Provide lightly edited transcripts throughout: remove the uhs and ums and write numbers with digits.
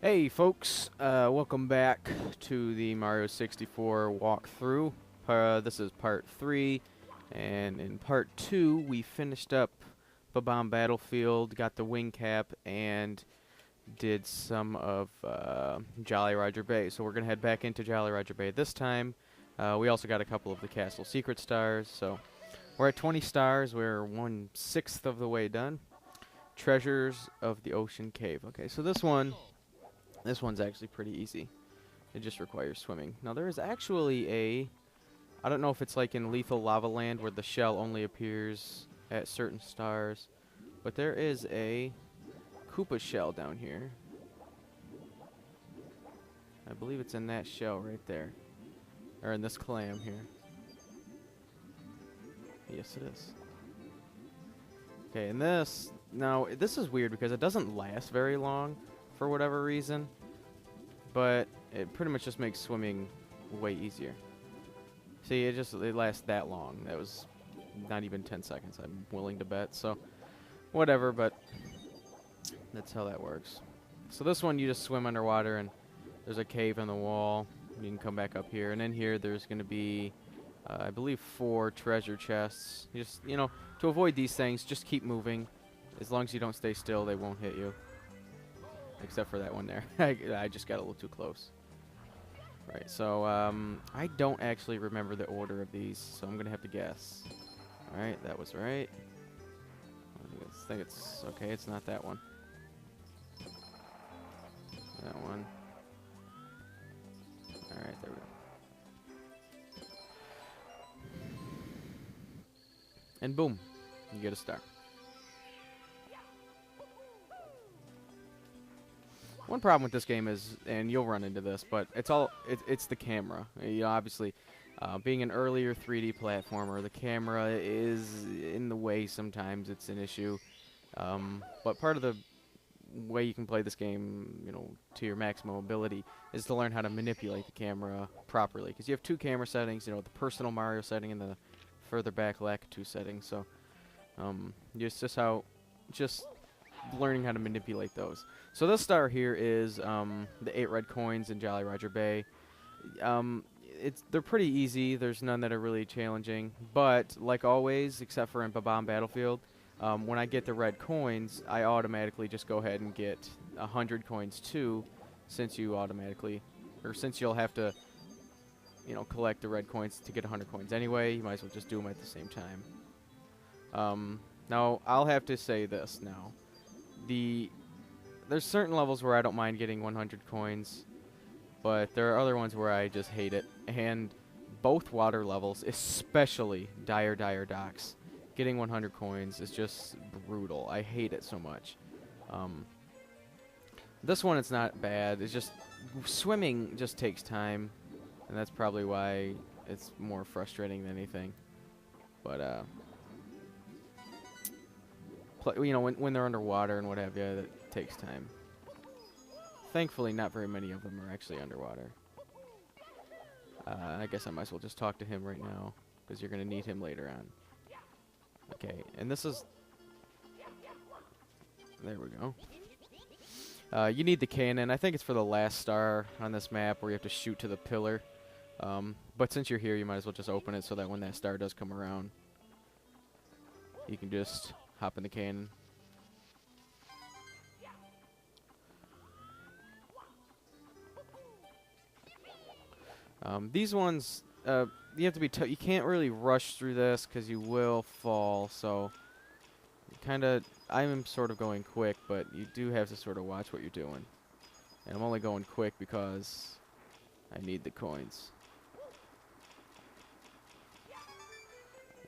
Hey folks, welcome back to the Mario 64 walkthrough. This is part 3, and in part 2 we finished up Babam Battlefield, got the wing cap, and did some of Jolly Roger Bay. So we're going to head back into Jolly Roger Bay this time. We also got a couple of the castle secret stars, so we're at 20 stars. We're 1/6 of the way done. Treasures of the Ocean Cave. Okay, so this one's actually pretty easy. It just requires swimming. Now there is actually I don't know if it's like in Lethal Lava Land where the shell only appears at certain stars, but there is a Koopa shell down here. I believe it's in that shell right there. Or in this clam here. Yes, it is. Okay, and this is weird because it doesn't last very long for whatever reason, but it pretty much just makes swimming way easier. See, it lasts that long. That was not even 10 seconds, I'm willing to bet, so whatever, but that's how that works. So this one, you just swim underwater, and there's a cave in the wall. You can come back up here, and in here there's going to be, I believe, 4 treasure chests. You just, to avoid these things, just keep moving. As long as you don't stay still, they won't hit you. Except for that one there. I just got a little too close. Right, so I don't actually remember the order of these, so I'm going to have to guess. Alright, that was right. I think it's okay, it's not that one. That one. Alright, there we go. And boom, you get a star. One problem with this game is, and you'll run into this, but it's the camera. Obviously, being an earlier 3D platformer, the camera is in the way sometimes. It's an issue. But part of the way you can play this game, to your maximum ability, is to learn how to manipulate the camera properly. Because you have 2 camera settings, the personal Mario setting and the further back Lakitu setting. So, just learning how to manipulate those. So this star here is the 8 red coins in Jolly Roger Bay. They're pretty easy. There's none that are really challenging. But like always, except for in Babam Battlefield, when I get the red coins, I automatically just go ahead and get 100 coins too, since you'll have to, collect the red coins to get 100 coins anyway. You might as well just do them at the same time. Now I'll have to say this now. There's certain levels where I don't mind getting 100 coins, but there are other ones where I just hate it. And both water levels, especially Dire Docks, getting 100 coins is just brutal. I hate it so much. This one, it's not bad. It's just swimming just takes time, and that's probably why it's more frustrating than anything. But when they're underwater and what have you, that takes time. Thankfully, not very many of them are actually underwater. I guess I might as well just talk to him right now, because you're going to need him later on. Okay, and this is... There we go. You need the cannon. I think it's for the last star on this map where you have to shoot to the pillar. But since you're here, you might as well just open it so that when that star does come around, you can just hop in the cannon. These ones, you have to be you can't really rush through this because you will fall, so I'm sort of going quick, but you do have to sort of watch what you're doing. And I'm only going quick because I need the coins.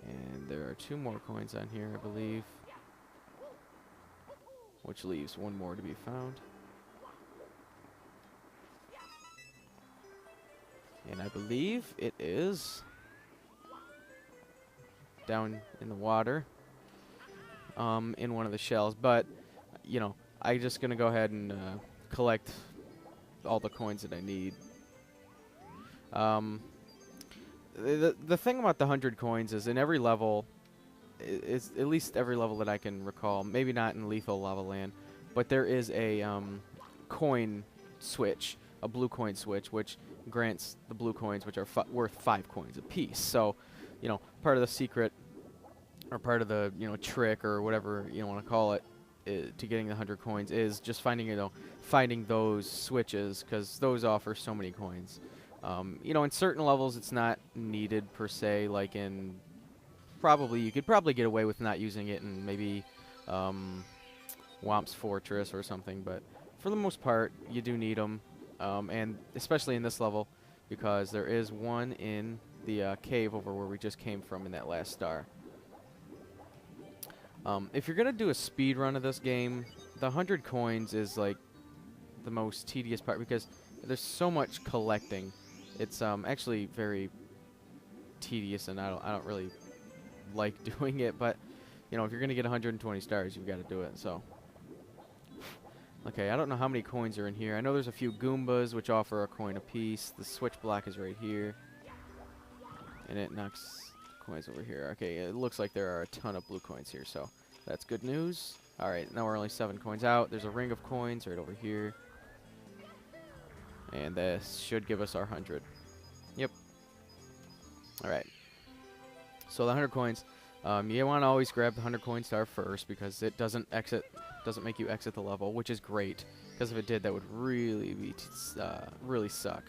And there are 2 more coins on here, I believe, which leaves 1 more to be found. And I believe it is down in the water, in one of the shells. But, I'm just going to go ahead and collect all the coins that I need. The thing about the 100 coins is in every level, is at least every level that I can recall, maybe not in Lethal Lava Land, but there is a coin switch, a blue coin switch, which grants the blue coins, which are worth 5 coins apiece. So, you know, part of the secret, or part of the, you know, trick, or whatever you want to call it, to getting the 100 coins is just finding, you know, finding those switches, because those offer so many coins. You know, in certain levels it's not needed per se, like in you could probably get away with not using it in maybe Womp's Fortress or something, but for the most part you do need them, and especially in this level, because there is one in the cave over where we just came from in that last star. If you're gonna do a speed run of this game, the 100 coins is like the most tedious part, because there's so much collecting. It's actually very tedious, and I don't really like doing it. But you know, if you're gonna get 120 stars, you've got to do it. So, okay, I don't know how many coins are in here. I know there's a few Goombas which offer a coin apiece. The switch block is right here, and it knocks coins over here. Okay, it looks like there are a ton of blue coins here, so that's good news. Alright, now we're only 7 coins out. There's a ring of coins right over here, and this should give us our 100. Yep. Alright, so the 100 coins, you want to always grab the 100 coin star first, because it doesn't make you exit the level, which is great, because if it did, that would really be really suck.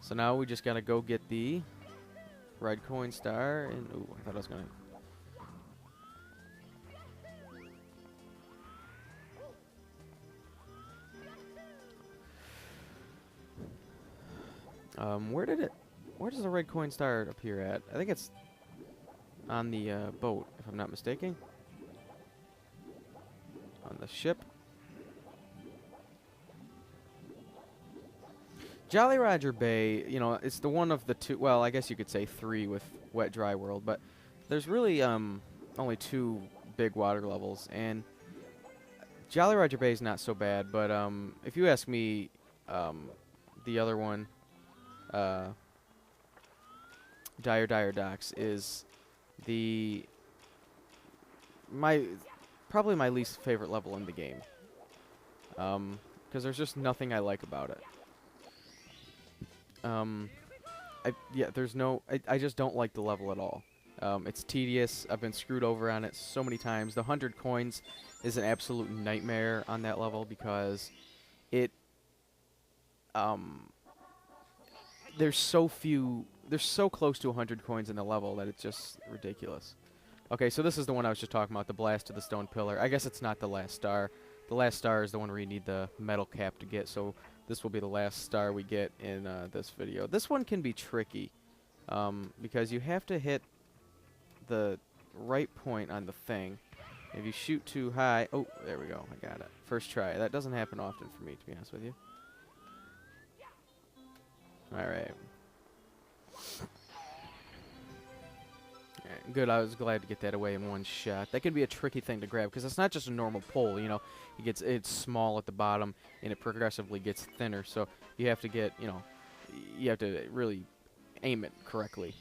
So now we just gotta go get the red coin star, and ooh, I thought I was gonna. Where does the red coin star appear at? I think it's on the boat, if I'm not mistaken. On the ship. Jolly Roger Bay, you know, it's the one of the two, well, I guess you could say 3 with Wet Dry World, but there's really only 2 big water levels, and Jolly Roger Bay is not so bad, but if you ask me, the other one, Dire Docks, is probably my least favorite level in the game, because there's just nothing I like about it. I just don't like the level at all. It's tedious. I've been screwed over on it so many times. The 100 coins is an absolute nightmare on that level, because there's so close to 100 coins in the level that it's just ridiculous. Okay, so this is the one I was just talking about, the Blast to the Stone Pillar. I guess it's not the last star. The last star is the one where you need the metal cap to get, so this will be the last star we get in this video. This one can be tricky, because you have to hit the right point on the thing. If you shoot too high... Oh, there we go. I got it. First try. That doesn't happen often for me, to be honest with you. Alright. Good, I was glad to get that away in one shot. That can be a tricky thing to grab, because it's not just a normal pole, you know. It's small at the bottom, and it progressively gets thinner, so you have to get, you know, you have to really aim it correctly.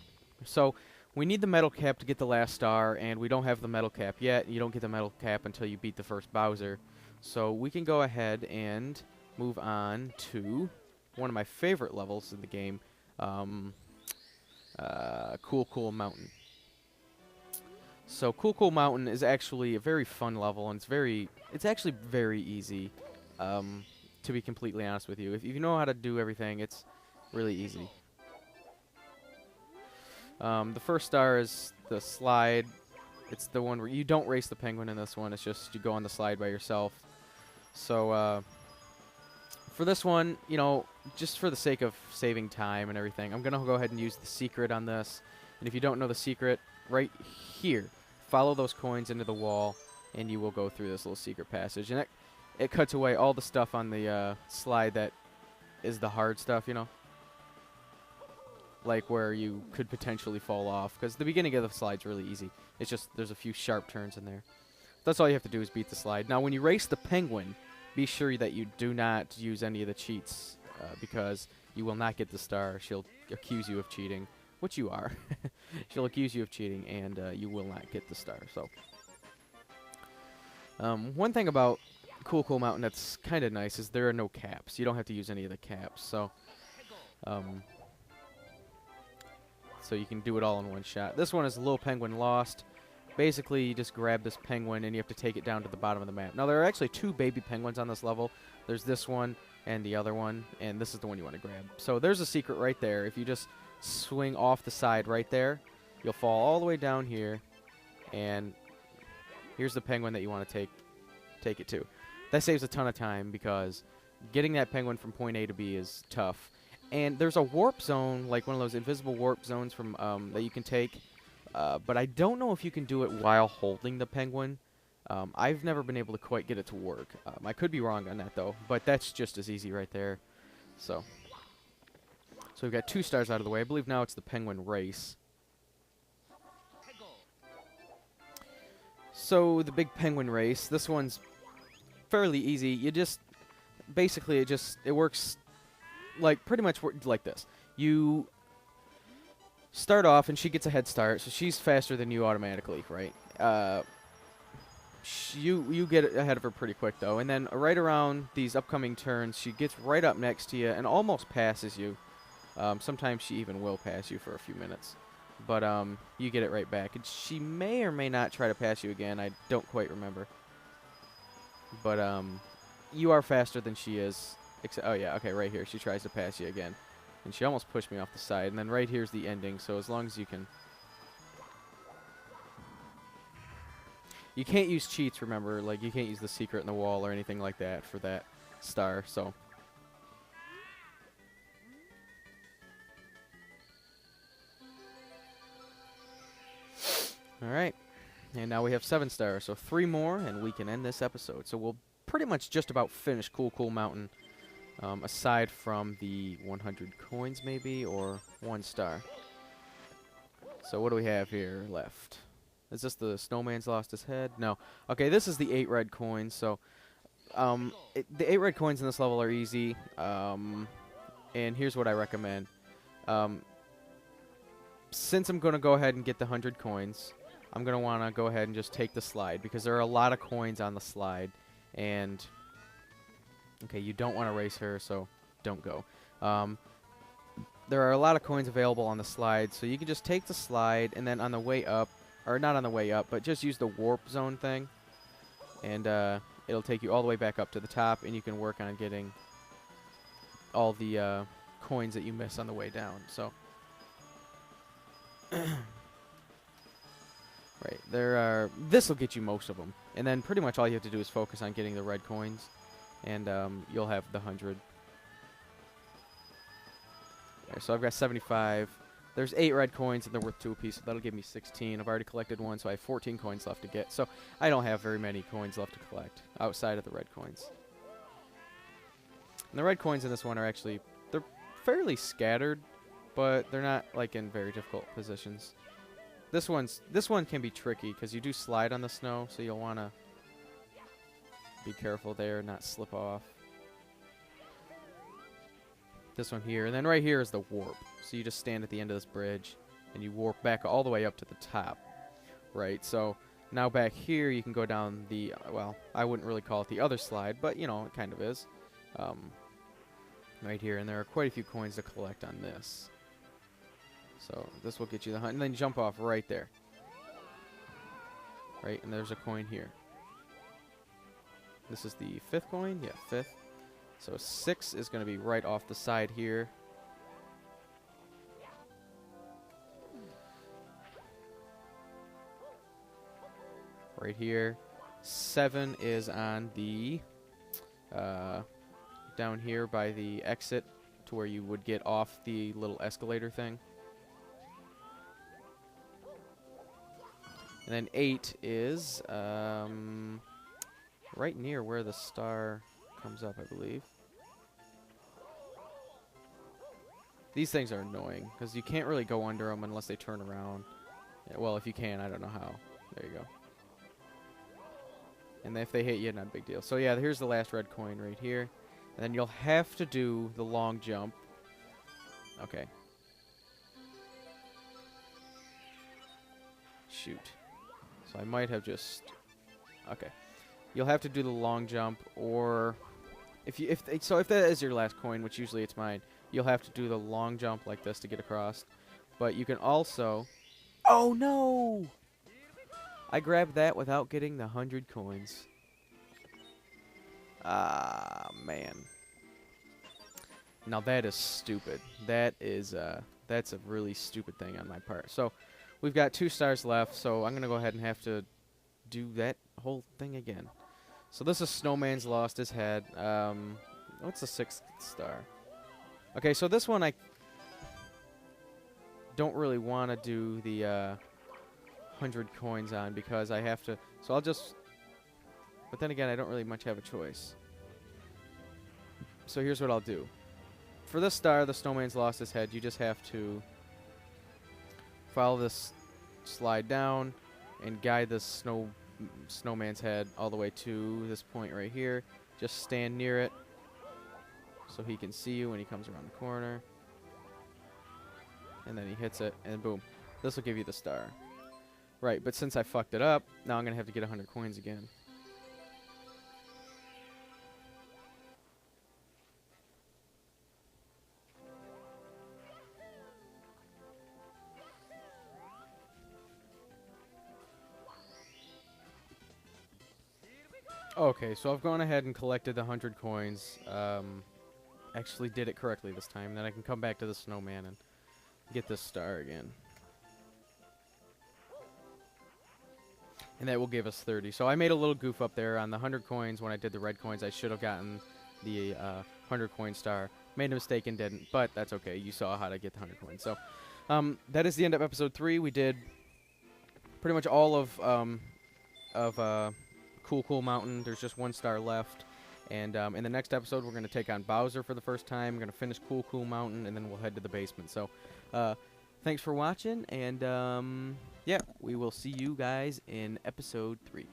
So, we need the metal cap to get the last star, and we don't have the metal cap yet. You don't get the metal cap until you beat the first Bowser. So, we can go ahead and move on to one of my favorite levels in the game, Cool Mountain. So Cool Mountain is actually a very fun level, and it's actually very easy, to be completely honest with you. If you know how to do everything, it's really easy. The first star is the slide. It's the one where you don't race the penguin in this one. It's just you go on the slide by yourself. So for this one, you know, just for the sake of saving time and everything, I'm going to go ahead and use the secret on this. And if you don't know the secret, right here, follow those coins into the wall, and you will go through this little secret passage. And it cuts away all the stuff on the slide that is the hard stuff, you know? Like where you could potentially fall off, because the beginning of the slide's really easy. It's just there's a few sharp turns in there. That's all you have to do is beat the slide. Now, when you race the penguin, be sure that you do not use any of the cheats, because you will not get the star. She'll accuse you of cheating, which you are. She'll accuse you of cheating, and you will not get the star. So, one thing about Cool Mountain that's kind of nice is there are no caps. You don't have to use any of the caps, so so you can do it all in one shot. This one is Little Penguin Lost. Basically, you just grab this penguin and you have to take it down to the bottom of the map. Now, there are actually 2 baby penguins on this level. There's this one and the other one, and this is the one you want to grab. So there's a secret right there. If you just swing off the side right there, you'll fall all the way down here, and here's the penguin that you want to take it to. That saves a ton of time because getting that penguin from point A to B is tough. And there's a warp zone, like one of those invisible warp zones from that you can take. But I don't know if you can do it while holding the penguin. I've never been able to quite get it to work. I could be wrong on that, though. But that's just as easy right there. So we've got 2 stars out of the way. I believe now it's the penguin race. So the big penguin race. This one's fairly easy. You just... Basically, it works... like pretty much like this. You start off and she gets a head start, so she's faster than you automatically, right? You get ahead of her pretty quick though, and then right around these upcoming turns, she gets right up next to you and almost passes you. Sometimes she even will pass you for a few minutes, but you get it right back. And she may or may not try to pass you again. I don't quite remember, but you are faster than she is. Oh, yeah, okay, right here. She tries to pass you again. And she almost pushed me off the side. And then right here's the ending, so as long as you can... You can't use cheats, remember. Like, you can't use the secret in the wall or anything like that for that star, so... Alright. And now we have 7 stars, so 3 more, and we can end this episode. So we'll pretty much just about finish Cool Mountain. Aside from the 100 coins, maybe, or 1 star. So what do we have here left? Is this the Snowman's lost his head? No. Okay, this is the 8 red coins. So the 8 red coins in this level are easy. And here's what I recommend. Since I'm going to go ahead and get the 100 coins, I'm going to want to go ahead and just take the slide, because there are a lot of coins on the slide. And... okay, you don't want to race her, so don't go. There are a lot of coins available on the slide, so you can just take the slide, and then on the way up, or not on the way up, but just use the warp zone thing, and it'll take you all the way back up to the top, and you can work on getting all the coins that you miss on the way down. So, right, there are... this will get you most of them, and then pretty much all you have to do is focus on getting the red coins. And you'll have the 100. Okay, so I've got 75. There's 8 red coins, and they're worth 2 apiece, so that'll give me 16. I've already collected 1, so I have 14 coins left to get. So I don't have very many coins left to collect outside of the red coins. And the red coins in this one are actually... they're fairly scattered, but they're not, like, in very difficult positions. This one can be tricky, because you do slide on the snow, so you'll want to... be careful there, not slip off. This one here. And then right here is the warp. So you just stand at the end of this bridge, and you warp back all the way up to the top. Right, so now back here you can go down the, well, I wouldn't really call it the other slide, but, you know, it kind of is. Right here, and there are quite a few coins to collect on this. So this will get you the 100, and then jump off right there. Right, and there's a coin here. This is the 5th coin? Yeah, 5th. So 6 is going to be right off the side here. Right here. 7 is on the... down here by the exit to where you would get off the little escalator thing. And then 8 is... right near where the star comes up, I believe. These things are annoying, because you can't really go under them unless they turn around. Yeah, well, if you can, I don't know how. There you go. And if they hit you, not a big deal. So yeah, here's the last red coin right here. And then you'll have to do the long jump. Okay. Shoot. So I might have just... okay. you'll have to do the long jump, or if that is your last coin, which usually it's mine, you'll have to do the long jump like this to get across. But you can also... Oh, no! I grabbed that without getting the 100 coins. Ah, man. Now that is stupid. That is, that's a really stupid thing on my part. So, we've got 2 stars left, so I'm going to go ahead and have to do that whole thing again. So this is Snowman's lost his head. What's the 6th star? Okay, so this one I don't really want to do the 100 coins on because I have to... So I'll just... But then again, I don't really much have a choice. So here's what I'll do. For this star, the Snowman's lost his head, you just have to follow this slide down and guide this Snowman's head all the way to this point right here. Just stand near it so he can see you when he comes around the corner. And then he hits it, and boom. This will give you the star. Right, but since I fucked it up, now I'm going to have to get 100 coins again. Okay, so I've gone ahead and collected the 100 coins. Actually did it correctly this time. Then I can come back to the snowman and get this star again. And that will give us 30. So I made a little goof up there on the 100 coins. When I did the red coins, I should have gotten the 100 coin star. Made a mistake and didn't, but that's okay. You saw how to get the 100 coins. So that is the end of episode 3. We did pretty much all of Cool Mountain. There's just 1 star left. And in the next episode, we're going to take on Bowser for the first time. We're going to finish Cool Mountain, and then we'll head to the basement. So thanks for watching, and yeah, we will see you guys in episode 3.